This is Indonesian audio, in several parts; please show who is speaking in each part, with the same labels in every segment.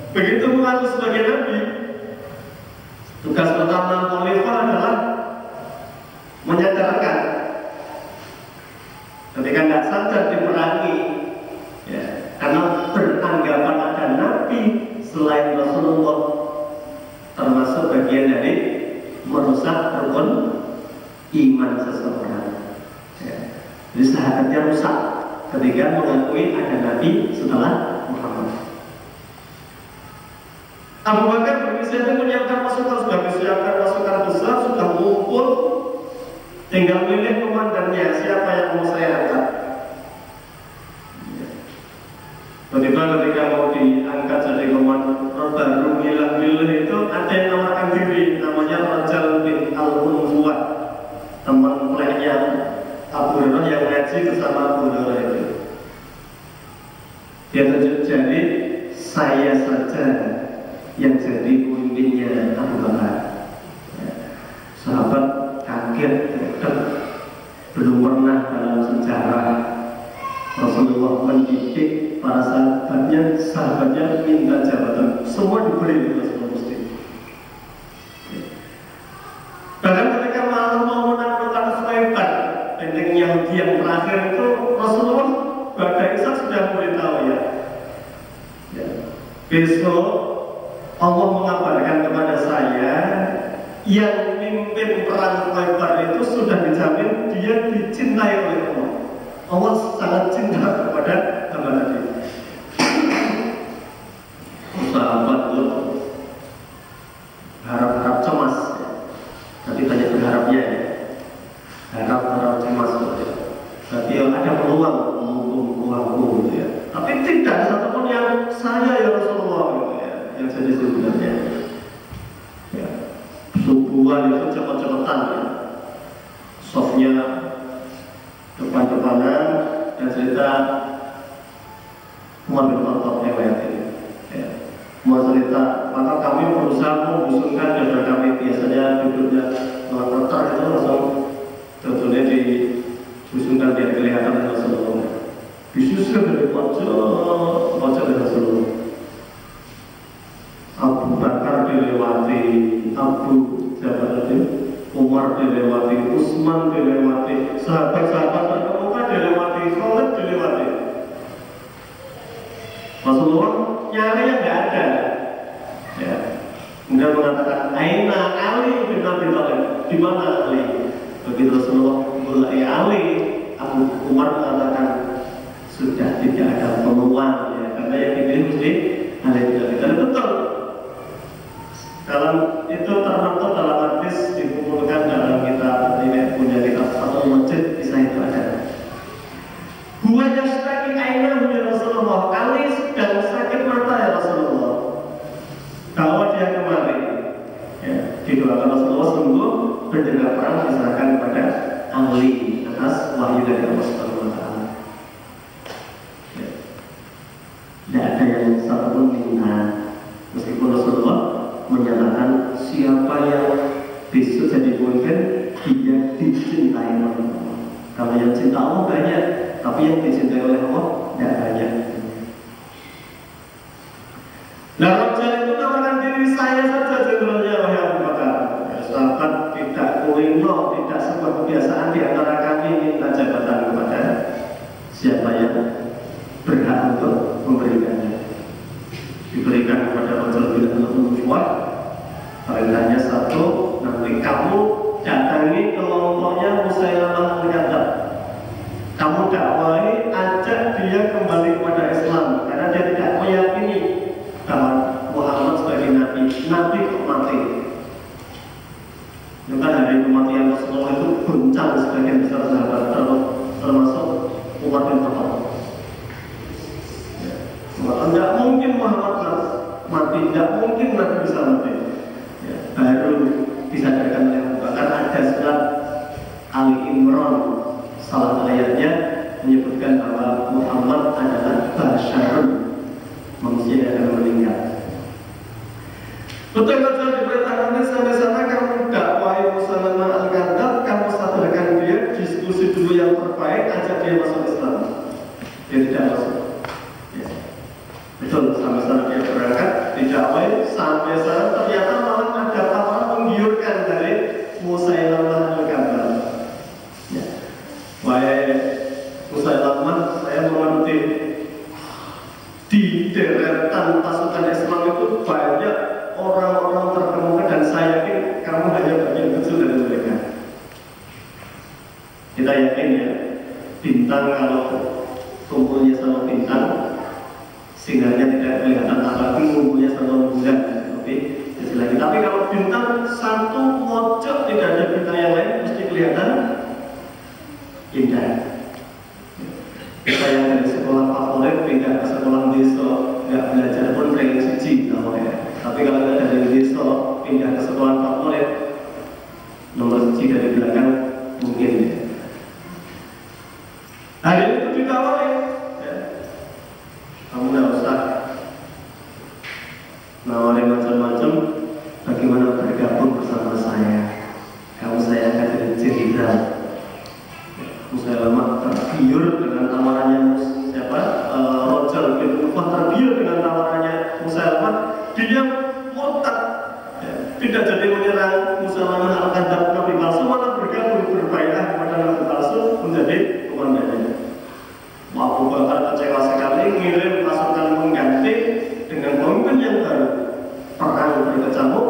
Speaker 1: Begitu mengaku sebagai nabi, tugas pertama khalifah adalah menyadarkan. Ketika nggak sadar diperangi, ya, karena beranggapan ada nabi selain Rasulullah, termasuk bagian dari merusak rukun iman seseorang. Ya. Jadi sahabatnya rusak ketika mengakui ada nabi setelah Muhammad. Abu Bakar berinisiatif menyiapkan pasukan, sudah disiapkan pasukan besar, sudah ngumpul, tinggal milih komandannya siapa yang mau saya angkat. Tiba-tiba ketika mau diangkat jadi komandan baru milih itu ada yang nawarkan diri, namanya Rajal bin Al-Unfuwah, teman pleknya Abu Hurairah yang ngaji bersama Abu Hurairah itu. Dia tunjuk jari, saya saja yang jadi pemimpinnya Abu Bakar. Sahabat kaget, belum pernah dalam sejarah Rasulullah mendidik para sahabatnya minta jabatan, semua diberi oleh Rasulullah Muslim. Bahkan ketika malam mau menaklukkan Khaybar, benteng Yahudi yang terakhir itu, Rasulullah pada Isa sudah memberitahu ya, besok Allah mengabarkan kepada saya yang mimpin perang Khaybar itu sudah dijamin dia dicintai oleh Allah. Allah sangat cinta kepada hamba tadi. Sahabat itu harap-harap cemas, tapi banyak berharapnya ya. Harap-harap cemas ya. Berarti ada peluang menghukum gitu ya. Tapi tidak satupun yang saya ya Rasulullah gitu ya, yang jadi sebenarnya. Ya. Subuhan itu cepat-cepatan ya. Softnya depan-depanan dan cerita Umar bin Khattab riwayat ini. Ya. Umar cerita, maka kami berusaha membusungkan dada kami, biasanya duduknya tertar itu langsung tentunya dibusungkan biar kelihatan dengan Rasulullah. Disuskan dari pojok dari Rasulullah. Abu Bakar dilewati, Abu Jabal Umar dilewati, Utsman dilewati, sahabat-sahabat terkemuka dilewati, Khalid dilewati. Rasulullah nyari yang nggak ada. Ya. Kemudian mengatakan, Aina Ali bin Abi Thalib, di mana Ali? Begitu Rasulullah mulai Ali, Abu Umar mengatakan sudah tidak ada peluang ya, karena yang dipilih mesti Ali bin Abi Thalib. Betul. Dalam itu termaktub dalam hadis dikumpulkan dalam kitab ini, punya kitab Fathul Majid, kisah itu ada. Huwa yashtaki ainahu ya Rasulullah, Ali sedang sakit mata ya Rasulullah, bawa dia kemari ya, didoakan Rasulullah sembuh, berjaga perang diserahkan kepada Ali atas wahyu dari Allah Subhanahu wa Ta'ala. Ya. Tidak ada yang satupun minta, meskipun Rasulullah menyatakan siapa yang besok jadi pemimpin dia dicintai oleh Allah. Kalau yang cinta Allah banyak, tapi yang dicintai oleh Allah tidak banyak. Nah, Rasul itu menawarkan diri, saya saja jenderalnya wahai Abu Bakar. Ya, sahabat tidak kulino, tidak sebuah kebiasaan di antara kami minta jabatan kepada siapa yang berhak untuk memberikannya. Diberikan kepada Rasul bin Al-Unfuwah. Perintahnya satu, nanti kamu datangi kelompoknya Musailamah Al-Kadzdzab. Kamu dakwahi, ajak dia kembali kepada Islam, karena dia tidak meyakini bahwa Muhammad sebagai nabi. Nabi kok mati. Maka hari kematian Rasulullah itu goncang sebagian besar sahabat, termasuk Umar bin Khattab. Tidak mungkin Muhammad mati, tidak mungkin Nabi bisa mati. Ya, baru disadarkan oleh Abu Bakar, ada surat Ali Imran, salah ayatnya menyebutkan bahwa Muhammad adalah basyarun, manusia yang akan meninggal. Betul-betul diperintahkan sampai sana, kamu dakwahi Musailamah Al-Kadzdzab, kamu sadarkan dia, diskusi dulu yang terbaik, ajak dia masuk Islam. Dia tidak masuk. Betul, sama-sama dia berangkat, sampai sana ternyata malah ada tawaran menggiurkan dari Musailamah al-Kadzdzab. Ya. Wahai Musailamah, saya mengerti di deretan pasukan Islam itu banyak orang-orang terkemuka dan saya yakin kamu hanya bagian kecil dari mereka. Kita yakin ya, bintang kalau kumpulnya sama bintang, sinarnya tidak kelihatan, apalagi kumpulnya sama bulan. Tapi kalau bintang satu pojok tidak ada bintang yang lain, mesti kelihatan indah. Kita yang dari sekolah favorit pindah ke sekolah desa, nggak belajar pun ranking siji namanya. Tapi kalau kita dari desa pindah ke sekolah favorit, nomor siji dari belakang mungkin ya. Hari itu ditawarin, ya. Kamu nggak usah nawarin macam-macam. Bagaimana bergabung bersama saya? Kamu saya akan jadi jenderal. Musailamah tergiur dengan tawarannya siapa? Roger bin Khattab tergiur dengan tawarannya Musailamah. Dia murtad, ya, tidak jadi menyerang Musailamah al-Kadzdzab nabi palsu, malah bergabung berbaiat kepada nabi palsu menjadi komandannya. Abu Bakar kecewa sekali, ngirim pasukan mengganti dengan pemimpin yang baru. Perang berkecamuk,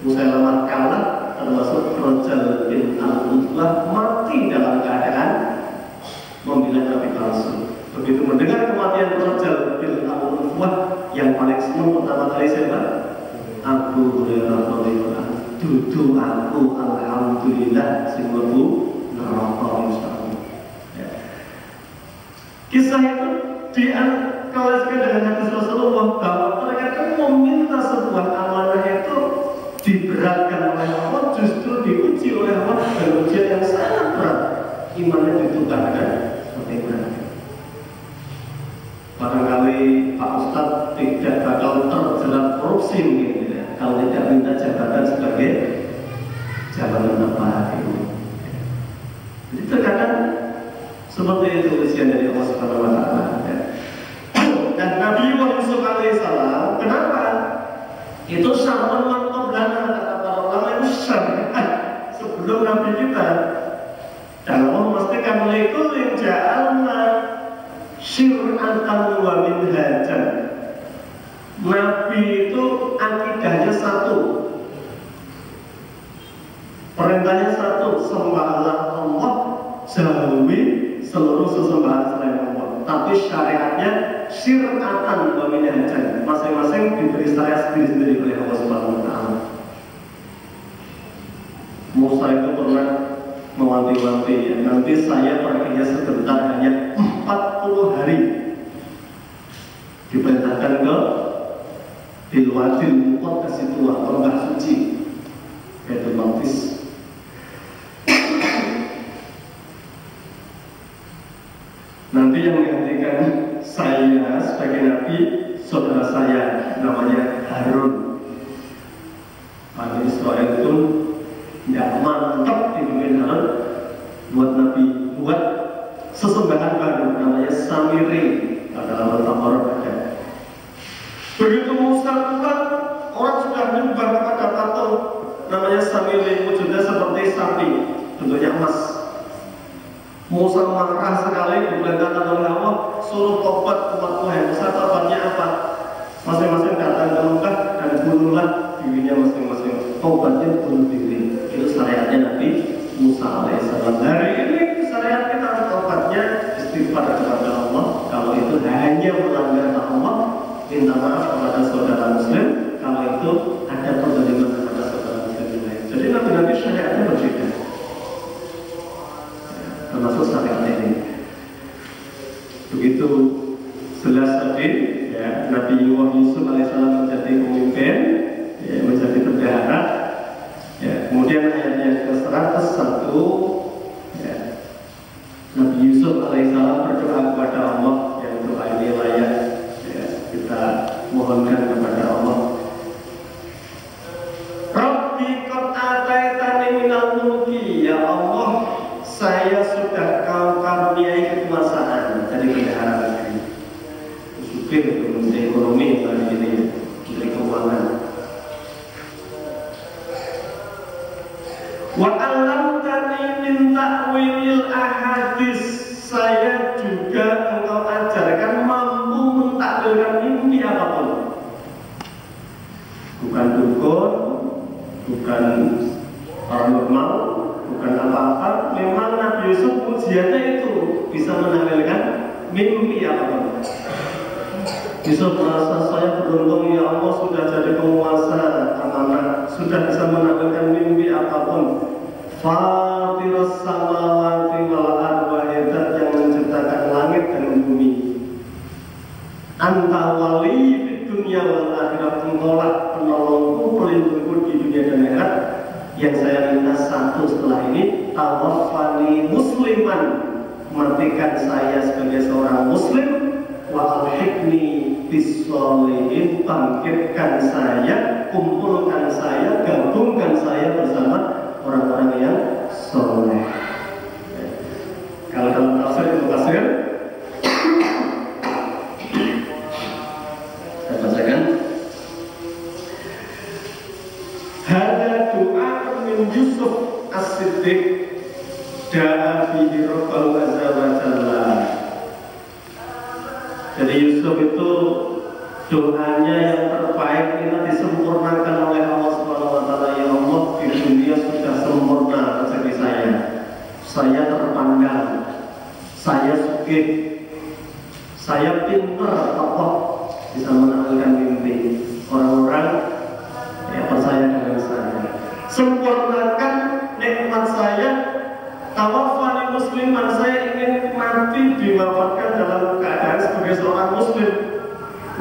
Speaker 1: Musailamah kalah, termasuk Roger bin Al-Utbah mati dalam keadaan membela nabi palsu. Begitu mendengar kematian Roger bin Al-Utbah, yang paling senang pertama kali siapa? Abu Hurairah radhiyallahu anhu. Dudu aku alhamdulillah sing mlebu neraka insyaallah. Ya. Kisah itu dikalaskan dengan hadis Rasulullah bahwa mereka meminta sebuah amanah itu diberatkan oleh Allah, justru diuji oleh Allah dengan ujian yang sangat berat. Imannya ditukarkan seperti berat. Barangkali Pak Ustadz tidak bakal terjerat korupsi mungkin ya, kalau tidak minta jabatan sebagai jabatan apa ini. Jadi terkadang seperti itu ujian dari Allah Subhanahu Wa Taala. Ya. Dan Nabi Yusuf alaihissalam, kenapa? Itu syar'un man qablana, kata para ulama, itu syariat sebelum Nabi kita. Dan Allah memastikan likulin ja'alna syir'atan wa minhajan. Nabi itu akidahnya satu, perintahnya satu, sembahlah Allah, jauhi seluruh sesembahan selain Allah. Tapi syariatnya syir'atan wa minhajan, masing-masing diberi syariat sendiri-sendiri oleh Allah Subhanahu Wa Taala. Musa itu pernah mewanti-wanti, ya, nanti saya perginya sebentar, hanya 40 hari. Diperintahkan ke Bilwadil Muqaddas itu, lembah suci Baitul Maqdis. Nanti yang menggantikan saya sebagai nabi, saudara saya namanya Harun. Bani Israel itu tidak mantap dibimbing Harun buat nabi, buat sesembahan baru namanya Samiri, adalah Al-Taurat ada. Begitu Musa pulang, orang sudah menyembah kepada patung namanya Samiri, wujudnya seperti sapi, bentuknya emas. Musa marah sekali, diperintahkan oleh Allah, suruh tobat umatmu. Musa tobatnya apa? Masing-masing datang ke Mekah dan bunuhlah dirinya masing-masing. Tobatnya bunuh diri. Itu syariatnya Nabi Musa alaihissalam. Hari ini syariat kita tobatnya istighfar kepada Allah. Kalau itu hanya melanggar Allah, minta maaf kepada saudara Muslim. Kalau itu ada perzaliman kepada saudara Muslim lain. Jadi nabi-nabi syariatnya berbeda, termasuk syariat ini. Begitu jelas tadi, ya, Nabi Yusuf alaihissalam menjadi pemimpin, ya, menjadi bendahara. Ya, kemudian ayat yang ke-101, ya, Nabi Yusuf alaihissalam berdoa kepada Allah, yang doa ini layak, ya, kita mohonkan kepada Allah. Rabbi qad ataitani minal mulki, ya Allah, saya sudah kau karuniai kekuasaan dari bendahara negeri. Supir untuk ekonomi hari ini, dari keuangan. menampilkan mimpi apapun, bukan dukun, bukan paranormal, bukan apa-apa. Memang Nabi Yusuf ujiannya itu bisa menampilkan mimpi apapun. Yusuf merasa, saya beruntung ya Allah, sudah jadi penguasa amanah, sudah bisa menampilkan mimpi apapun. Fatirus samawati wal ardi, yang menciptakan langit dan bumi. Anta wali di dunia wal akhirat, engkaulah penolongku, pelindungku di dunia dan akhirat. Yang saya minta satu setelah ini, tawaffani musliman, matikan saya sebagai seorang muslim, wa alhiqni bis-sholihin, bangkitkan saya, kumpulkan saya, gabungkan saya bersama orang-orang yang soleh. Kalau dalam tafsir itu tafsir, saya bacakan. Hada doa min Yusuf as-Siddiq, da'a bihi Rabbahu azza wa jalla. Jadi Yusuf itu doanya yang terbaik ini disempurnakan oleh Allah Subhanahu wa taala. Ya Allah, di dunia sudah sempurna rezeki saya terpandang, saya sugih, saya pintar, tokoh, bisa menampilkan mimpi. Orang-orang yang percaya dengan saya. Sempurnakan nikmat saya, tawaffani musliman, saya ingin mati diwafatkan dalam keadaan sebagai seorang muslim.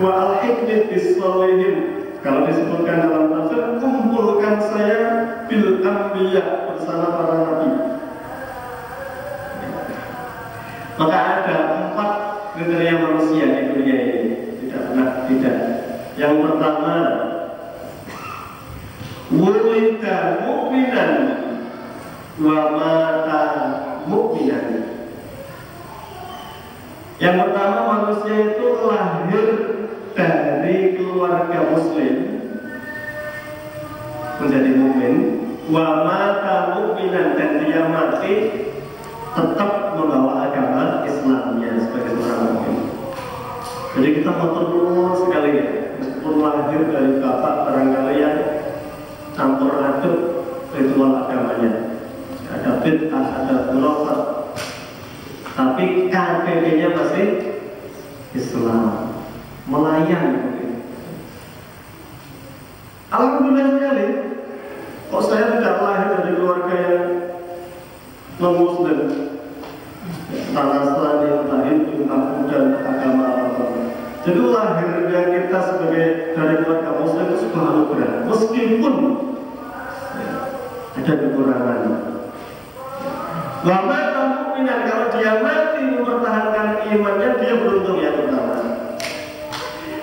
Speaker 1: Wa alhiqni bis-sholihin, kalau disebutkan dalam tafsir, kumpulkan saya bil anbiya, bersama para nabi. Maka ada 4 kriteria manusia di dunia ini, tidak. Yang pertama, wulida mu'minan wa mata mu'minan. Yang pertama, manusia itu lahir dari keluarga muslim, menjadi mukmin, wa mata mu'minan, dan dia mati tetap membawa agama Islamnya sebagai seorang mukmin. Jadi kita mau terus sekali, meskipun lahir dari bapak barangkali yang campur aduk ritual agamanya, ada bid'ah, ada khurafat, tapi KTP-nya masih Islam, melayan. Alhamdulillah sekali, kok saya tidak lahir dari keluarga yang non-muslim, Nasrani, entah Hindu, entah Buddha, agama apa-apa. Jadi lahirnya kita sebagai dari keluarga muslim itu sebuah anugerah, meskipun ada kekurangan. Lama kemungkinan kalau dia mati mempertahankan imannya, dia beruntung yang pertama.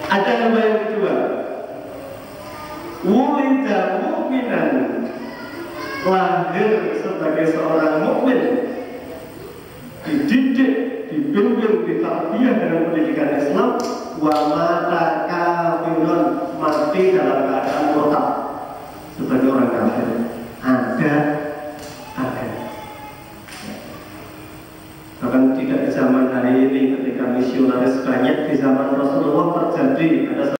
Speaker 1: Ada yang kedua, wulida mu'minan, lahir sebagai seorang mukmin, dididik, dibimbing, ditarbiyah dengan pendidikan Islam, wa mata